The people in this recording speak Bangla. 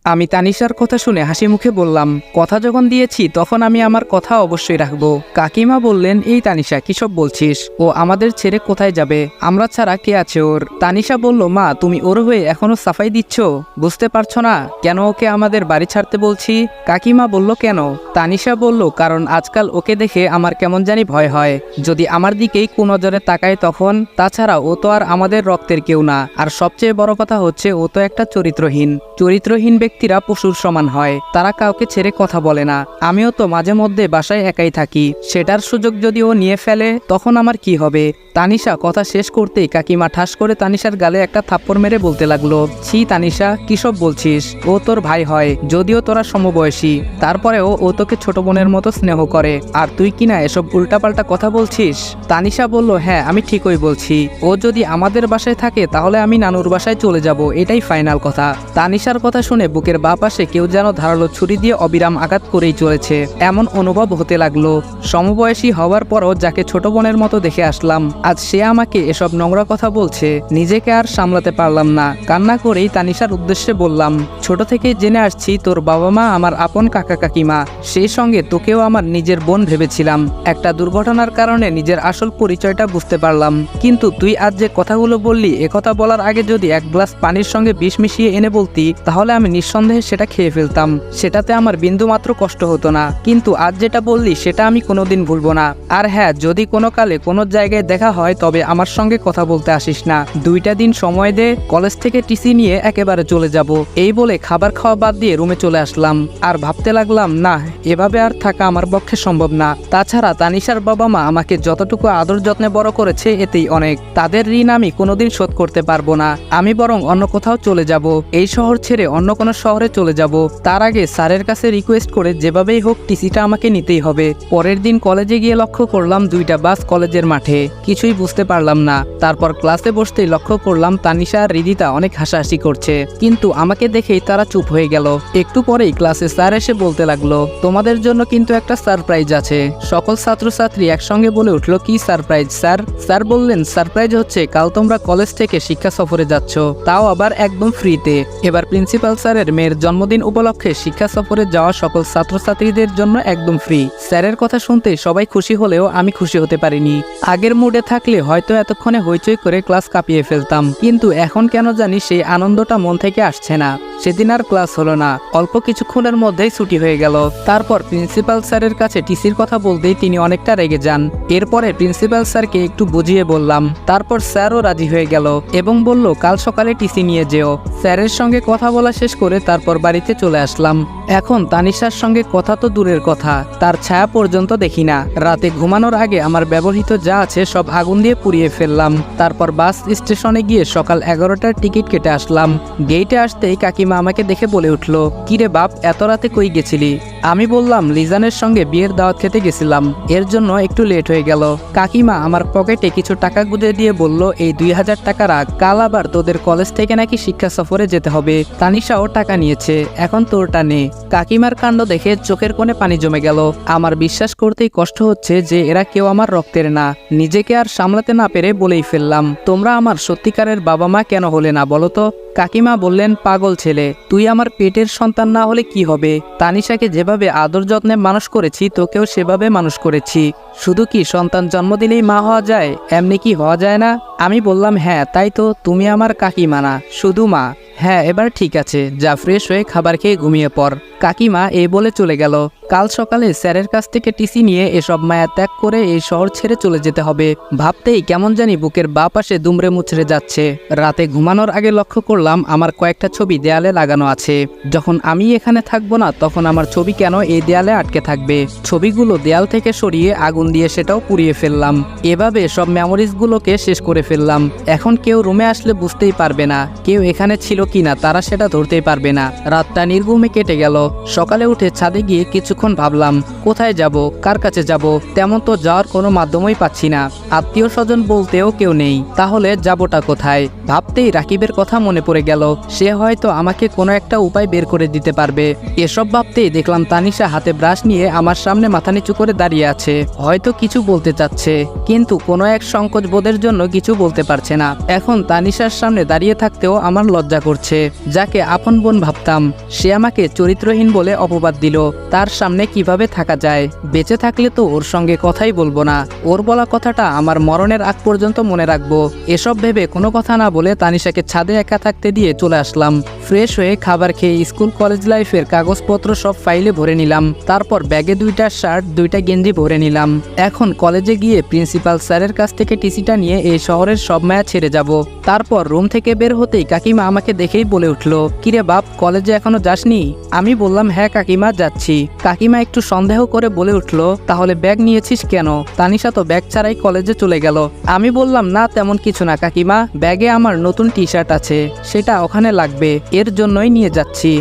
আমি তানিশার কথা শুনে হাসি মুখে বললাম, কথা যখন দিয়েছি তখন আমি আমার কথা অবশ্যই রাখবো। কাকিমা বললেন, এই তানিশা কিসব বলছিস? ও আমাদের ছেড়ে কোথায় যাবে? আমরা ছাড়া কে আছে ওর? তানিশা বলল, মা তুমি ওর হয়ে এখনো সাফাই দিচ্ছ? বুঝতে পারছো না কেন ওকে আমাদের বাড়ি ছাড়তে বলছি? কাকিমা বলল, কেন? তানিশা বলল, কারণ আজকাল ওকে দেখে আমার কেমন জানি ভয় হয়, যদি আমার দিকেই কুনজরে তাকায় তখন। তাছাড়া ও তো আর আমাদের রক্তের কেউ না, আর সবচেয়ে বড় কথা হচ্ছে ও তো একটা চরিত্রহীন ব্যক্তিরা পশুর সমান হয়, তারা কাউকে ছেড়ে কথা বলে না। আমিও তো মাঝে মধ্যে বাসায় একাই থাকি, সেটার সুযোগ যদি ও নিয়ে ফেলে তখন আমার কি হবে? তানিশা কথা শেষ করতেই কাকিমা ঠাস করে তানিশার গালে একটা থাপ্পড় মেরে বলতে লাগলো, ছি তানিশা, কিসব বলছিস? ও তোর ভাই হয়, যদিও তোরা সমবয়সী, তারপরেও ও তোকে ছোট বোনের মতো স্নেহ করে, আর তুই কিনা এসব উল্টাপাল্টা কথা বলছিস। তানিশা বলল, হ্যাঁ আমি ঠিকই বলছি, ও যদি আমাদের বাসায় থাকে তাহলে আমি নানুর বাসায় চলে যাব, এটাই ফাইনাল কথা। তানিশার কথা শুনে বুকের বাঁ পাশে কেউ যেন ধারালো ছুরি দিয়ে অবিরাম আঘাত করেই চলেছে, এমন অনুভব হতে লাগলো। সমবয়সী হওয়ার পরও যাকে ছোট বোনের মতো দেখে আসলাম, আজ সে আমাকে এসব নোংরা কথা বলছে। নিজেকে আর সামলাতে পারলাম না, কান্না করেই তানিশার উদ্দেশ্যে বললাম, ছোট থেকেই জেনে আসছি তোর বাবা মা আমার আপন কাকা কাকিমা, সেই সঙ্গে তোকেও আমার নিজের বোন ভেবেছিলাম। একটা দুর্ঘটনার কারণে নিজের আসল পরিচয়টা বুঝতে পারলাম, কিন্তু তুই আজ যে কথাগুলো বললি, একথা বলার আগে যদি এক গ্লাস পানির সঙ্গে বিষ মিশিয়ে এনে বলতি তাহলে আমি নিঃসন্দেহে সেটা খেয়ে ফেলতাম, সেটাতে আমার বিন্দুমাত্র কষ্ট হতো না। কিন্তু আজ যেটা বললি সেটা আমি কোনোদিন ভুলবো না। আর হ্যাঁ, যদি কোনো কালে কোনো জায়গায় দেখা হয় তবে আমার সঙ্গে কথা বলতে আসিস না, 2টা দিন সময় দে, কলেজ থেকে টিসি নিয়ে একেবারে চলে যাব। এই বলে খাবার খাওয়া বাদ দিয়ে রুমে চলে আসলাম, আর ভাবতে লাগলাম, না এভাবে আর থাকা আমার পক্ষে সম্ভব না। তাছাড়া তানিশার বাবা মা আমাকে যতটুকু আদর যত্নে বড় করেছে এতেই অনেক, তাদের ঋণ আমি কোনোদিন শোধ করতে পারবো না। আমি বরং অন্য কোথাও চলে যাব, এই শহর ছেড়ে অন্য কোনো শহরে চলে যাব। তার আগে স্যারের কাছে রিকোয়েস্ট করে যেভাবেই হোক টিসিটা আমাকে নিতেই হবে। পরের দিন কলেজে গিয়ে লক্ষ্য করলাম 2টা বাস কলেজের মাঠে, কিছুই বুঝতে পারলাম না। তারপর ক্লাসে বসতেই লক্ষ্য করলাম তানিশা আর রিদিতা অনেক হাসাহাসি করছে, কিন্তু আমাকে দেখেই তারা চুপ হয়ে গেল। একটু পরেই ক্লাসে স্যার এসে বলতে লাগলো, তোমাদের জন্য কিন্তু একটা সারপ্রাইজ আছে। সকল ছাত্রছাত্রী একসঙ্গে বলে উঠলো, কি সারপ্রাইজ স্যার? স্যার বললেন, সারপ্রাইজ হচ্ছে কাল তোমরা কলেজ থেকে শিক্ষা সফরে যাচ্ছ, তাও আবার একদম ফ্রিতে। এবার প্রিন্সিপাল স্যারের মেয়ের জন্মদিন উপলক্ষে শিক্ষা সফরে যাওয়া সকল ছাত্রছাত্রীদের জন্য একদম ফ্রি। স্যারের কথা শুনতে সবাই খুশি হলেও আমি খুশি হতে পারিনি। আগের মুডে থাকলে হয়তো এতক্ষণে হইচই করে ক্লাস কাঁপিয়ে ফেলতাম, কিন্তু এখন কেন জানি সেই আনন্দটা মন থেকে আসছে না। সেদিন আর ক্লাস হলো না, অল্প কিছুক্ষণের মধ্যেই ছুটি হয়ে গেল। তারপর প্রিন্সিপাল স্যারের কাছে টিসির কথা বলতেই তিনি অনেকটা রেগে যান। এরপরে প্রিন্সিপাল স্যারকে একটু বুঝিয়ে বললাম, তারপর স্যারও রাজি হয়ে গেল এবং বলল, কাল সকালে টিসি নিয়ে যেও। স্যারের সঙ্গে কথা বলা শেষ করে তারপর বাড়িতে চলে আসলাম। এখন তানিশার সঙ্গে কথা তো দূরের কথা, তার ছায়া পর্যন্ত দেখি না। রাতে ঘুমানোর আগে আমার ব্যবহৃত যা আছে সব আগুন দিয়ে পুড়িয়ে ফেললাম। তারপর বাস স্টেশনে গিয়ে সকাল 11টার টিকিট কেটে আসলাম। গেটে আসতেই কাকিমা আমাকে দেখে বলে উঠল, কিরে বাপ, এত রাতে কই গেছিলি? আমি বললাম, লিজানের সঙ্গে বিয়ের দাওয়াত খেতে গেছিলাম, এর জন্য একটু লেট হয়ে গেল। কাকিমা আমার পকেটে কিছু টাকা গুঁজে দিয়ে বলল, এই 2000 টাকা রাখ, কাল আবার তোদের কলেজ থেকে নাকি শিক্ষা সফরে যেতে হবে। তানিশাও টাকা নিয়েছে, এখন তোরটা নে। কাকিমার কাণ্ড দেখে চোখের কোণে পানি জমে গেল। আমার বিশ্বাস করতেই কষ্ট হচ্ছে যে এরা কেউ আমার রক্তের না। নিজেকে আর সামলাতে না পেরে বলেই ফেললাম, তোমরা আমার সত্যিকারের বাবা মা কেন হলে না বলো তো? কাকিমা বললেন, পাগল ছেলে, তুই আমার পেটের সন্তান না হলে কি হবে? তানিশাকে যেভাবে আদর যত্নে মানুষ করেছি তোকেও সেভাবে মানুষ করেছি। শুধু কি সন্তান জন্ম দিলেই মা হওয়া যায়? এমনি কি হওয়া যায় না? আমি বললাম, হ্যাঁ তাই তো, তুমি আমার কাকিমা না, শুধু মা। হ্যাঁ এবার ঠিক আছে, যা ফ্রেশ হয়ে খাবার খেয়ে ঘুমিয়ে পড়। কাকিমা এই বলে চলে গেল। কাল সকালে স্যারের কাছ থেকে টিসি নিয়ে এসব মায়া ত্যাগ করে এই শহর ছেড়ে চলে যেতে হবে ভাবতেই কেমন জানি বুকের বাঁ পাশে দুমড়ে মুচড়ে যাচ্ছে। রাতে ঘুমানোর আগে লক্ষ্য করলাম আমার কয়েকটা ছবি দেয়ালে লাগানো আছে। যখন আমি এখানে থাকবো না তখন আমার ছবি কেন এই দেয়ালে আটকে থাকবে? ছবিগুলো দেয়াল থেকে সরিয়ে আগুন দিয়ে সেটাও পুড়িয়ে ফেললাম। এভাবে সব মেমোরিজগুলোকে শেষ করে ফেললাম। এখন কেউ রুমে আসলে বুঝতেই পারবে না কেউ এখানে ছিল কিনা, তারা সেটা ধরতেই পারবে না। রাতটা নির্ঘুমে কেটে গেল। সকালে উঠে ছাদে গিয়ে কিছুক্ষণ ভাবলাম, কোথায় যাব, কার কাছে যাব? তেমন তো যাওয়ার কোনো মাধ্যমই পাচ্ছি না। আত্মীয় স্বজন বলতেও কেউ নেই, তাহলে যাবোটা কোথায়? ভাবতেই রাকিবের কথা মনে পড়ে গেল। সে হয়তো আমাকে কোনো একটা উপায় বের করে দিতে পারবে। এসব ভাবতেই দেখলাম তানিশা হাতে ব্রাশ নিয়ে আমার সামনে মাথা নিচু করে দাঁড়িয়ে আছে। হয়তো কিছু বলতে চাচ্ছে, কিন্তু কোনো এক সংকোচ বোধের জন্য কিছু বলতে পারছে না। এখন তানিশার সামনে দাঁড়িয়ে থাকতেও আমার লজ্জা করছে। যাকে আপন বোন ভাবতাম, সে আমাকে চরিত্রহীন বলে অপবাদ দিল। তার সামনে কিভাবে থাকা যায়? বেঁচে থাকলে তো ওর সঙ্গে কথাই বলবো না। ওর বলা কথাটা আমার মরণের আগ পর্যন্ত মনে রাখবো। এসব ভেবে কোনো কথা না বলে তানিশাকে ছাদে একা থাকতে দিয়ে চলে আসলাম। ফ্রেশ হয়ে খাবার খেয়ে স্কুল কলেজ লাইফের কাগজপত্র সব ফাইলে ভরে নিলাম। তারপর ব্যাগে 2টা শার্ট 2টা গেঞ্জি ভরে নিলাম। এখন কলেজে গিয়ে প্রিন্সিপাল স্যারের কাছ থেকে টিসিটা নিয়ে এই শহরের সব মায়া ছেড়ে যাব। তারপর রুম থেকে বের হতেই কাকিমা আমাকে দেখেই বলে উঠল, কিরে বাপ, কলেজে এখনো যাসনি? আমি বললাম, হ্যাঁ কাকিমা, যাচ্ছি। কাকিমা একটু সন্দেহ করে বলে উঠল, তাহলে ব্যাগ নিয়েছিস কেন? তানিশা তো ব্যাগ ছাড়াই কলেজে চলে গেল। আমি বললাম, না তেমন কিছু না কাকিমা, ব্যাগে আমার নতুন টি শার্ট আছে, সেটা ওখানে লাগবে, এর জন্যই নিয়ে যাচ্ছি।